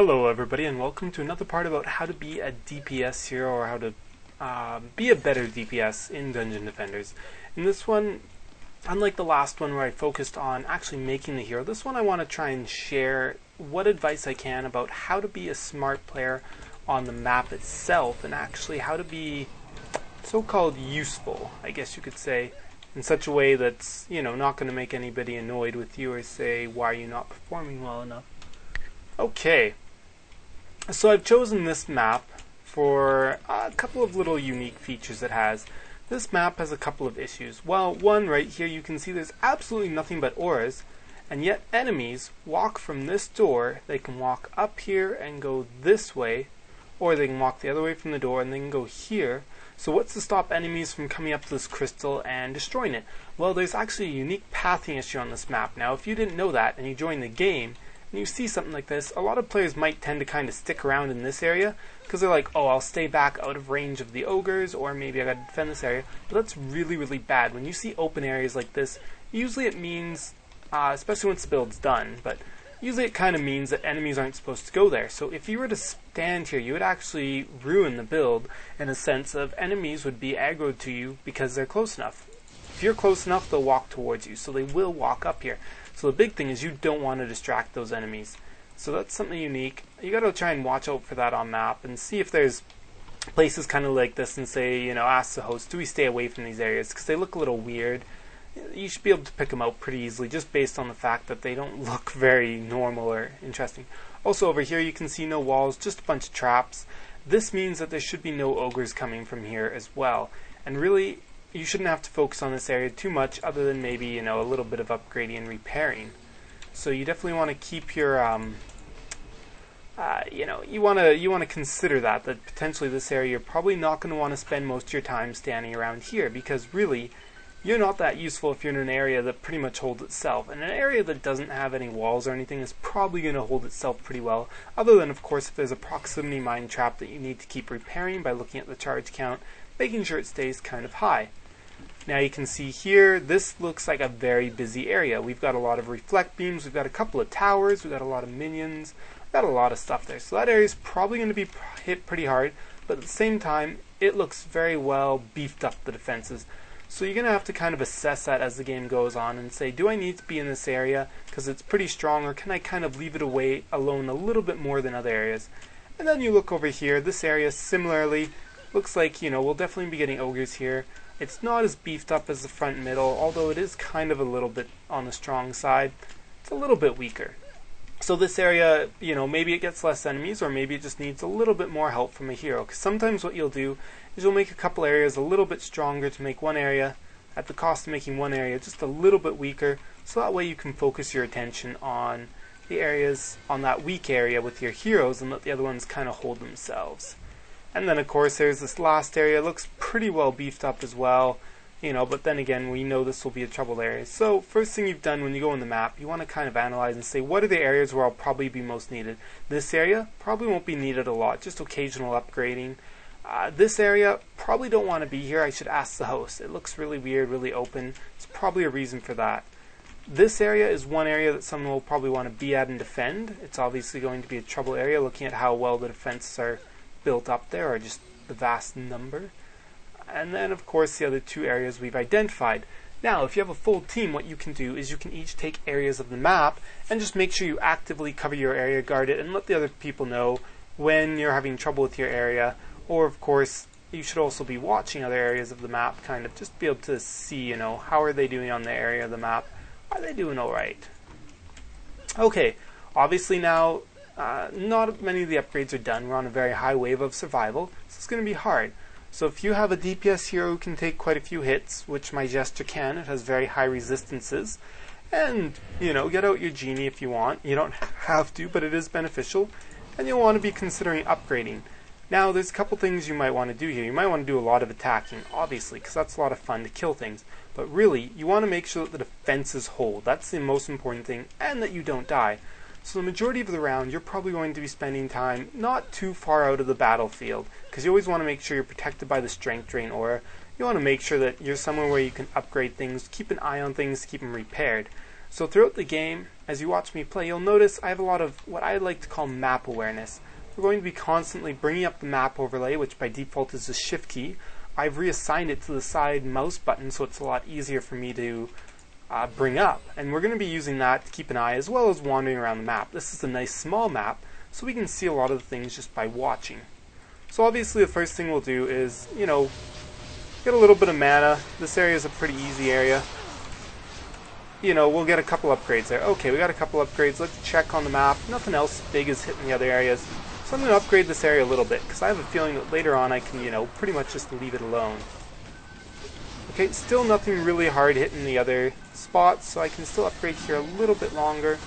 Hello everybody and welcome to another part about how to be a DPS hero or how to be a better DPS in Dungeon Defenders. In this one, unlike the last one where I focused on actually making the hero, this one I want to try and share what advice I can about how to be a smart player on the map itself and actually how to be so-called useful, I guess you could say, in such a way that's, not going to make anybody annoyed with you or say, why are you not performing well enough? Okay, so I've chosen this map for a couple of little unique features it has. This map has a couple of issues. Well, one right here you can see there's absolutely nothing but auras, and yet enemies walk from this door. They can walk up here and go this way, or they can walk the other way from the door and then go here. So what's to stop enemies from coming up to this crystal and destroying it? Well, there's actually a unique pathing issue on this map. Now, if you didn't know that and you join the game, and you see something like this, a lot of players might tend to kind of stick around in this area because they're like, oh, I'll stay back out of range of the ogres, or maybe I gotta defend this area. But that's really, really bad. When you see open areas like this, usually it means, especially once the build's done, but usually it kind of means that enemies aren't supposed to go there. So if you were to stand here, you would actually ruin the build in a sense of enemies would be aggroed to you because they're close enough. If you're close enough, they'll walk towards you, so they will walk up here. So the big thing is you don't want to distract those enemies. So that's something unique. You got to try and watch out for that on map and see if there's places kind of like this and say, ask the host, do we stay away from these areas? Because they look a little weird. You should be able to pick them out pretty easily just based on the fact that they don't look very normal or interesting. Also over here you can see no walls, just a bunch of traps. This means that there should be no ogres coming from here as well. And really, you shouldn't have to focus on this area too much other than maybe, a little bit of upgrading and repairing. So you definitely want to keep your, you want to consider that potentially this area you're probably not going to want to spend most of your time standing around here because really, you're not that useful if you're in an area that pretty much holds itself. And an area that doesn't have any walls or anything is probably going to hold itself pretty well, other than, of course, if there's a proximity mine trap that you need to keep repairing by looking at the charge count, making sure it stays kind of high. Now you can see here, this looks like a very busy area. We've got a lot of reflect beams, we've got a couple of towers, we've got a lot of minions, we've got a lot of stuff there. So that area is probably going to be hit pretty hard, but at the same time, it looks very well beefed up, the defenses. So you're going to have to kind of assess that as the game goes on and say, do I need to be in this area because it's pretty strong, or can I kind of leave it alone a little bit more than other areas? And then you look over here, this area similarly looks like, we'll definitely be getting ogres here. It's not as beefed up as the front and middle, although it is kind of a little bit on the strong side. It's a little bit weaker. So this area, maybe it gets less enemies, or maybe it just needs a little bit more help from a hero. Because sometimes what you'll do is you'll make a couple areas a little bit stronger to make one area, at the cost of making one area just a little bit weaker, so that way you can focus your attention on the areas, on that weak area with your heroes, and let the other ones kind of hold themselves. And then of course there's this last area. It looks pretty well beefed up as well, but then again we know this will be a troubled area. So first thing you've done when you go on the map, you want to kind of analyze and say, what are the areas where I'll probably be most needed? This area probably won't be needed a lot, just occasional upgrading. This area, probably don't want to be here. I should ask the host. It looks really weird, really open. There's probably a reason for that. This area is one area that someone will probably want to be at and defend. It's obviously going to be a trouble area, looking at how well the defenses are built up there, or just the vast number. And then of course the other two areas we've identified. Now if you have a full team, what you can do is you can each take areas of the map and just make sure you actively cover your area, guard it, and let the other people know when you're having trouble with your area. Or of course you should also be watching other areas of the map, kind of just be able to see, how are they doing on the area of the map. Are they doing alright? Okay, obviously now not many of the upgrades are done. We're on a very high wave of survival, so it's going to be hard. So if you have a DPS hero who can take quite a few hits, which my Jester can, it has very high resistances, and, get out your Genie if you want. You don't have to, but it is beneficial, and you'll want to be considering upgrading. Now, there's a couple things you might want to do here. You might want to do a lot of attacking, obviously, because that's a lot of fun to kill things. But really, you want to make sure that the defenses hold. That's the most important thing, and that you don't die. So the majority of the round, you're probably going to be spending time not too far out of the battlefield, because you always want to make sure you're protected by the strength drain aura. You want to make sure that you're somewhere where you can upgrade things, keep an eye on things, keep them repaired. So throughout the game, as you watch me play, you'll notice I have a lot of what I like to call map awareness. We're going to be constantly bringing up the map overlay, which by default is the shift key. I've reassigned it to the side mouse button, so it's a lot easier for me to bring up. And we're going to be using that to keep an eye as well as wandering around the map. This is a nice small map, so we can see a lot of the things just by watching. So obviously the first thing we'll do is, get a little bit of mana. This area is a pretty easy area. We'll get a couple upgrades there. Okay, we got a couple upgrades. Let's check on the map. Nothing else big is hitting the other areas. So I'm going to upgrade this area a little bit, because I have a feeling that later on I can, pretty much just leave it alone. Okay, still nothing really hard hitting the other spots, so I can still upgrade here a little bit longer.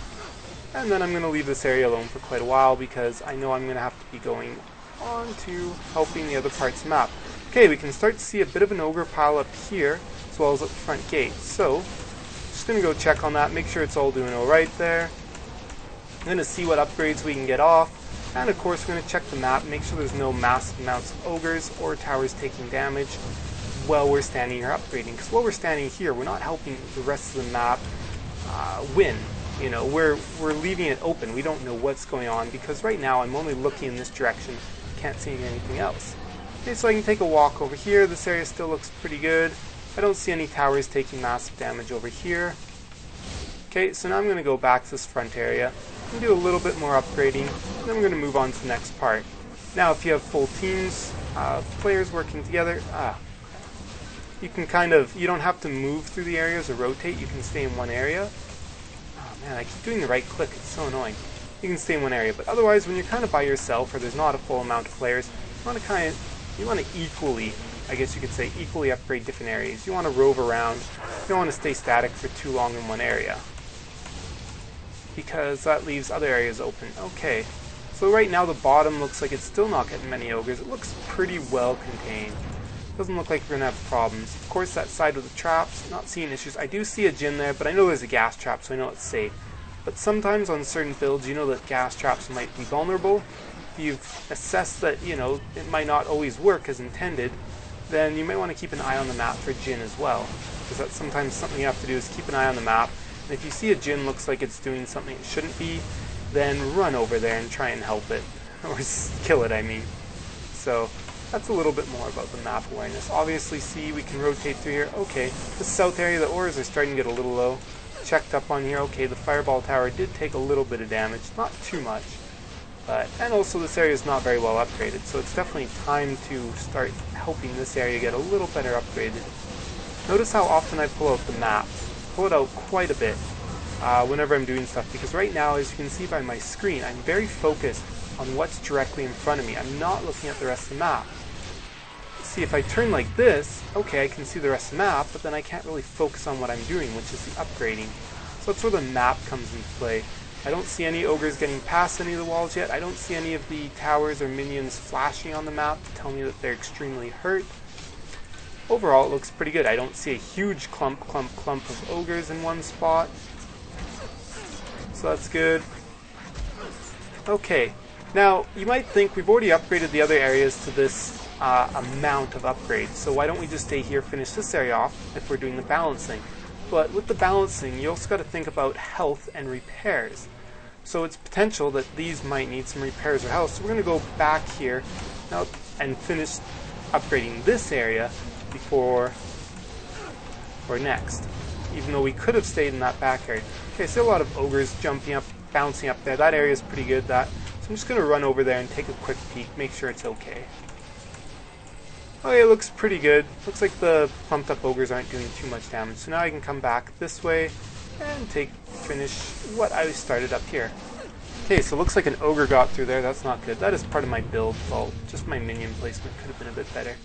And then I'm going to leave this area alone for quite a while, because I know I'm going to have to be going on to helping the other parts of the map. Okay, we can start to see a bit of an ogre pile up here, as well as at the front gate. So, just going to go check on that, make sure it's all doing alright there. I'm going to see what upgrades we can get off. And of course, we're going to check the map, make sure there's no massive amounts of ogres or towers taking damage while we're standing here upgrading. Because while we're standing here, we're not helping the rest of the map win. We're leaving it open. We don't know what's going on, because right now I'm only looking in this direction. Can't see anything else. Okay, so I can take a walk over here. This area still looks pretty good. I don't see any towers taking massive damage over here. Okay, so now I'm going to go back to this front area and do a little bit more upgrading, and then we're going to move on to the next part. Now, if you have full teams, players working together, you can you don't have to move through the areas or rotate. You can stay in one area. Oh man, I keep doing the right click. It's so annoying. You can stay in one area, but otherwise, when you're kind of by yourself or there's not a full amount of players, you want to equally, I guess you could say, equally upgrade different areas. You want to rove around. You don't want to stay static for too long in one area, because that leaves other areas open. Okay, so right now the bottom looks like it's still not getting many ogres. It looks pretty well contained. Doesn't look like we're going to have problems. Of course, that side with the traps, not seeing issues. I do see a Djinn there, but I know there's a gas trap, so I know it's safe. But sometimes on certain builds, you know that gas traps might be vulnerable. If you've assessed that, it might not always work as intended, then you might want to keep an eye on the map for Djinn as well. Because that's sometimes something you have to do, is keep an eye on the map. And if you see a Djinn looks like it's doing something it shouldn't be, then run over there and try and help it. Or kill it, I mean. So, that's a little bit more about the map awareness. Obviously, see, we can rotate through here. Okay, the south area, the ores are starting to get a little low. Checked up on here. Okay, the fireball tower did take a little bit of damage. Not too much. And also, this area is not very well upgraded, so it's definitely time to start helping this area get a little better upgraded. Notice how often I pull out the map. Pull it out quite a bit whenever I'm doing stuff, because right now, as you can see by my screen, I'm very focused on what's directly in front of me. I'm not looking at the rest of the map. See, if I turn like this, okay, I can see the rest of the map, but then I can't really focus on what I'm doing, which is the upgrading. So that's where the map comes into play. I don't see any ogres getting past any of the walls yet. I don't see any of the towers or minions flashing on the map to tell me that they're extremely hurt. Overall, it looks pretty good. I don't see a huge clump of ogres in one spot. So that's good. Okay, now you might think we've already upgraded the other areas to this amount of upgrades, so why don't we just stay here, finish this area off if we're doing the balancing. But with the balancing, you also got to think about health and repairs. So it's potential that these might need some repairs or health, so we're going to go back here now and finish upgrading this area before or next, even though we could have stayed in that back area. Okay, so a lot of ogres jumping up, bouncing up there. That area is pretty good. So I'm just going to run over there and take a quick peek, make sure it's okay. Okay, it looks pretty good. Looks like the pumped up ogres aren't doing too much damage. So now I can come back this way and finish what I started up here. Okay, so it looks like an ogre got through there. That's not good. That is part of my build fault. Just my minion placement could have been a bit better.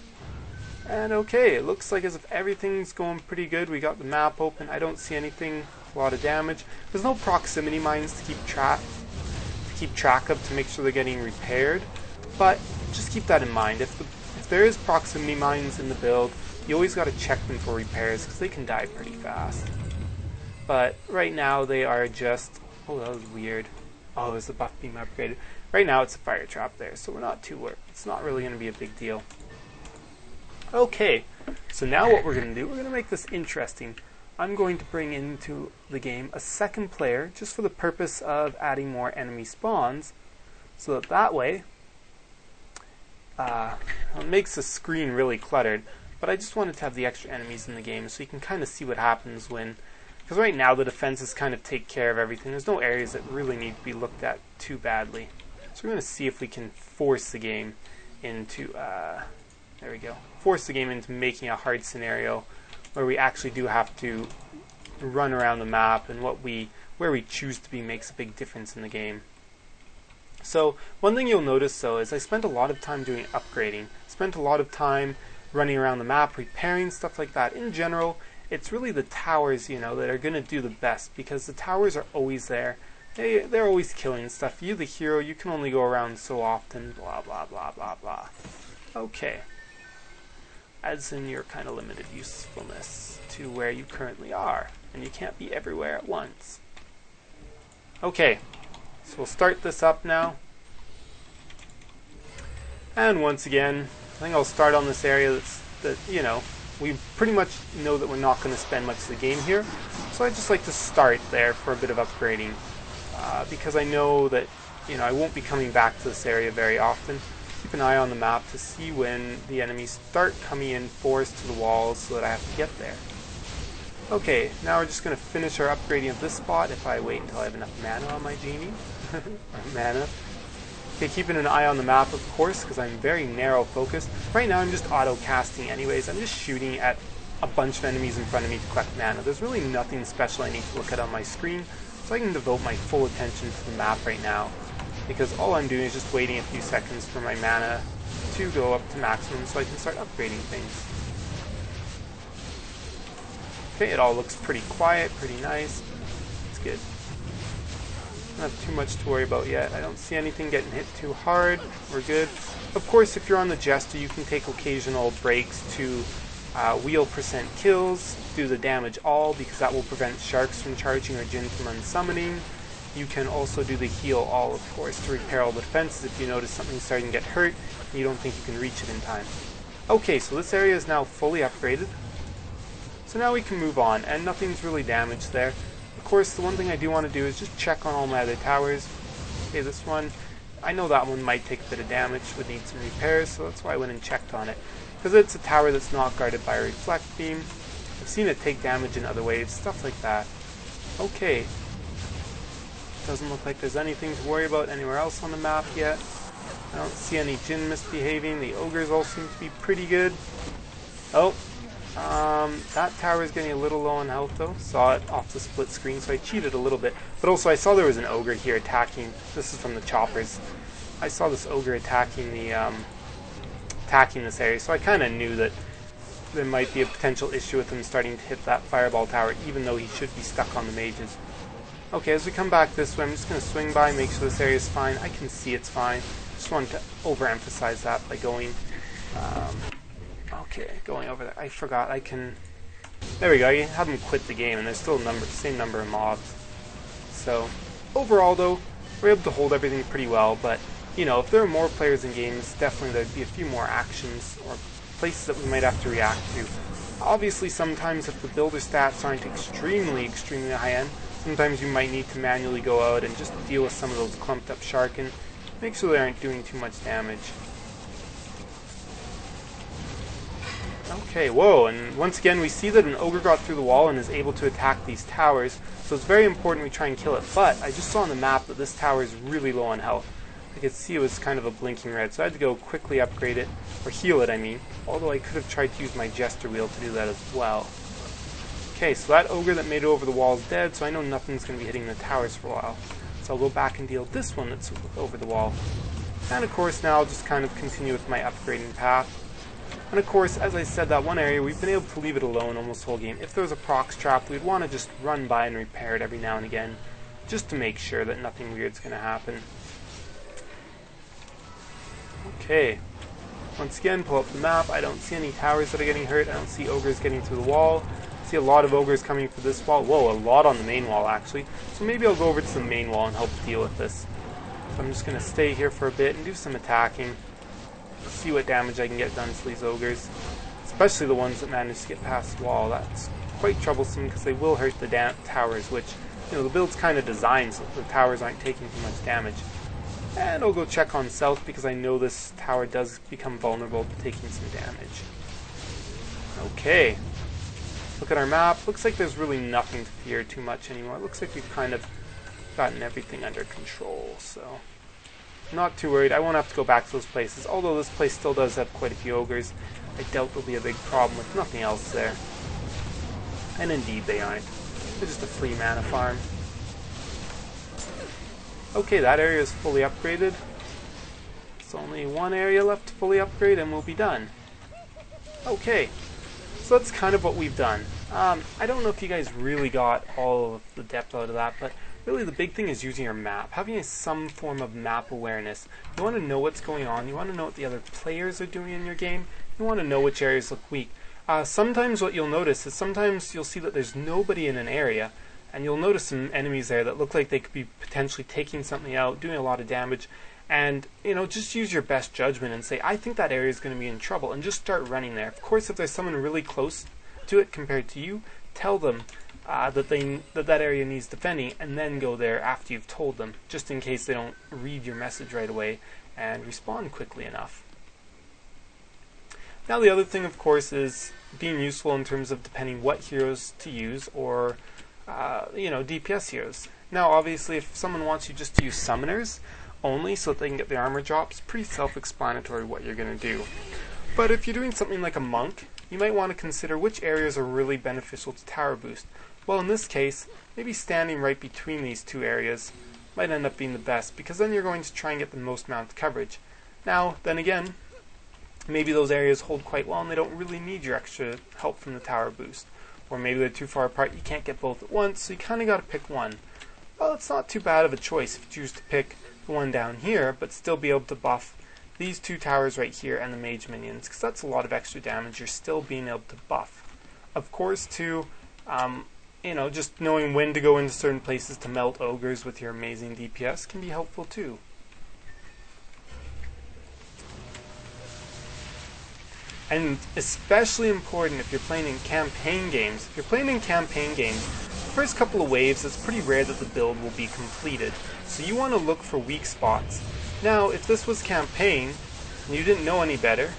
And okay, it looks like as if everything's going pretty good. We got the map open. I don't see anything, a lot of damage. There's no proximity mines to keep track of to make sure they're getting repaired. But just keep that in mind. If there is proximity mines in the build, you always got to check them for repairs because they can die pretty fast. But right now they are just... Oh, that was weird. Oh, is the buff beam upgraded? Right now it's a fire trap there, so we're not too worried. It's not really going to be a big deal. Okay, so now what we're going to do, we're going to make this interesting. I'm going to bring into the game a second player just for the purpose of adding more enemy spawns, so that way it makes the screen really cluttered, but I just wanted to have the extra enemies in the game so you can kind of see what happens when, because right now the defenses kind of take care of everything. There's no areas that really need to be looked at too badly. So we're going to see if we can force the game into, there we go, force the game into making a hard scenario where we actually do have to run around the map, and where we choose to be makes a big difference in the game. So one thing you'll notice though is I spent a lot of time doing upgrading, spent a lot of time running around the map, repairing, stuff like that. In general, it's really the towers, that are going to do the best, because the towers are always there. They're always killing stuff. You, the hero, you can only go around so often, blah, blah, blah, blah, blah. Okay. Adds in your kind of limited usefulness to where you currently are, and you can't be everywhere at once. Okay, so we'll start this up now. And once again, I think I'll start on this area we pretty much know that we're not going to spend much of the game here, so I just like to start there for a bit of upgrading, because I know that I won't be coming back to this area very often. Keep an eye on the map to see when the enemies start coming in force to the walls so that I have to get there. Okay, now we're just going to finish our upgrading of this spot if I wait until I have enough mana on my genie. Or mana. Okay, keeping an eye on the map, of course, because I'm very narrow focused. Right now I'm just auto casting anyways. I'm just shooting at a bunch of enemies in front of me to collect mana. There's really nothing special I need to look at on my screen, so I can devote my full attention to the map right now, because all I'm doing is just waiting a few seconds for my mana to go up to maximum so I can start upgrading things. Okay, it all looks pretty quiet, pretty nice. It's good. Don't have too much to worry about yet. I don't see anything getting hit too hard. We're good. Of course, if you're on the Jester, you can take occasional breaks to wheel percent kills, do the damage all, because that will prevent sharks from charging or Jinn from unsummoning. You can also do the heal all, of course, to repair all the defenses if you notice something's starting to get hurt and you don't think you can reach it in time. Okay, so this area is now fully upgraded. So now we can move on, and nothing's really damaged there. Of course, the one thing I do want to do is just check on all my other towers. Okay, this one, I know that one might take a bit of damage, would need some repairs, so that's why I went and checked on it. Because it's a tower that's not guarded by a reflect beam. I've seen it take damage in other ways, stuff like that. Okay. Doesn't look like there's anything to worry about anywhere else on the map yet. I don't see any Jinn misbehaving. The ogres all seem to be pretty good. Oh, that tower is getting a little low on health though. Saw it off the split screen, so I cheated a little bit. But also I saw there was an ogre here attacking. This is from the choppers. I saw this ogre attacking this area, so I kind of knew that there might be a potential issue with him starting to hit that fireball tower, even though he should be stuck on the mages. Okay, as we come back this way, I'm just going to swing by, make sure this area is fine. I can see it's fine. Just wanted to overemphasize that by going, going over there. I forgot, I can, there we go, you have them quit the game, and there's still same number of mobs. So, overall though, we're able to hold everything pretty well, but, if there are more players in games, definitely there'd be a few more actions or places that we might have to react to. Obviously, sometimes if the builder stats aren't extremely high end, sometimes you might need to manually go out and just deal with some of those clumped up shark and make sure they aren't doing too much damage. Okay, whoa, and once again we see that an ogre got through the wall and is able to attack these towers, so it's very important we try and kill it. But I just saw on the map that this tower is really low on health. I could see it was kind of a blinking red, so I had to go quickly upgrade it, or heal it I mean, although I could have tried to use my Jester wheel to do that as well. Okay, so that ogre that made it over the wall is dead, so I know nothing's going to be hitting the towers for a while. So I'll go back and deal with this one that's over the wall. And of course now I'll just kind of continue with my upgrading path. And of course, as I said, that one area, we've been able to leave it alone almost the whole game. If there was a prox trap, we'd want to just run by and repair it every now and again, just to make sure that nothing weird's going to happen. Okay. Once again, pull up the map. I don't see any towers that are getting hurt. I don't see ogres getting through the wall. I see a lot of ogres coming for this wall. Whoa, a lot on the main wall, actually. So maybe I'll go over to the main wall and help deal with this. So I'm just going to stay here for a bit and do some attacking. See what damage I can get done to these ogres. Especially the ones that manage to get past the wall. That's quite troublesome because they will hurt the towers, which, you know, the build's kind of designed so the towers aren't taking too much damage. And I'll go check on south because I know this tower does become vulnerable to taking some damage. Okay. Look at our map. Looks like there's really nothing to fear too much anymore. It looks like we've kind of gotten everything under control, so I'm not too worried. I won't have to go back to those places, although this place still does have quite a few ogres. I doubt there'll be a big problem with nothing else there. And indeed they aren't. They're just a free mana farm. Okay, that area is fully upgraded. There's only one area left to fully upgrade and we'll be done. Okay, so that's kind of what we've done. I don't know if you guys really got all of the depth out of that, but really the big thing is using your map, having some form of map awareness. You want to know what's going on, you want to know what the other players are doing in your game, you want to know which areas look weak. Sometimes what you'll notice is sometimes you'll see that there's nobody in an area, and you'll notice some enemies there that look like they could be potentially taking something out, doing a lot of damage, and, you know, just use your best judgment and say, I think that area is going to be in trouble, and just start running there. Of course, if there's someone really close to it compared to you, tell them that area needs defending, and then go there after you've told them, just in case they don't read your message right away and respond quickly enough. Now the other thing, of course, is being useful in terms of depending what heroes to use, or you know, DPS heroes. Now obviously if someone wants you just to use summoners only so that they can get the armor drops, pretty self-explanatory what you're going to do. But if you're doing something like a monk, you might want to consider which areas are really beneficial to tower boost. Well, in this case, maybe standing right between these two areas might end up being the best, because then you're going to try and get the most amount of coverage. Now, then again, maybe those areas hold quite well and they don't really need your extra help from the tower boost. Or maybe they're too far apart, you can't get both at once, so you kind of got to pick one. Well, it's not too bad of a choice if you choose to pick the one down here, but still be able to buff these two towers right here and the mage minions, because that's a lot of extra damage you're still being able to buff. Of course, too, you know, just knowing when to go into certain places to melt ogres with your amazing DPS can be helpful too. And especially important if you're playing in campaign games. If you're playing in campaign games, the first couple of waves, it's pretty rare that the build will be completed. So you want to look for weak spots. Now, if this was campaign, and you didn't know any better,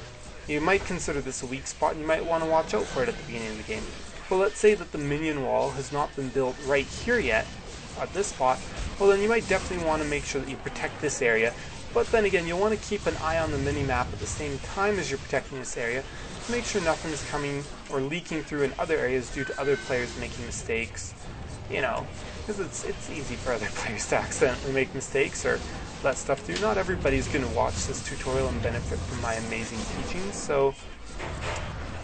you might consider this a weak spot and you might want to watch out for it at the beginning of the game. But let's say that the minion wall has not been built right here yet, at this spot, well then you might definitely want to make sure that you protect this area. But then again, you'll want to keep an eye on the mini-map at the same time as you're protecting this area to make sure nothing is coming or leaking through in other areas due to other players making mistakes. You know, because it's easy for other players to accidentally make mistakes or let stuff through. Not everybody's going to watch this tutorial and benefit from my amazing teachings, so,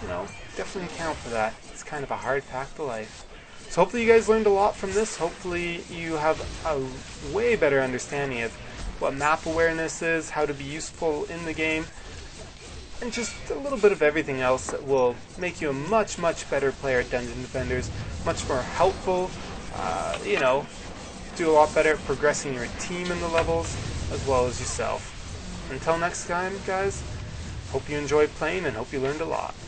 you know, definitely account for that. It's kind of a hard fact of life. So hopefully you guys learned a lot from this. Hopefully you have a way better understanding of what map awareness is, how to be useful in the game, and just a little bit of everything else that will make you a much, much better player at Dungeon Defenders, much more helpful, you know, do a lot better at progressing your team in the levels, as well as yourself. Until next time, guys, hope you enjoyed playing and hope you learned a lot.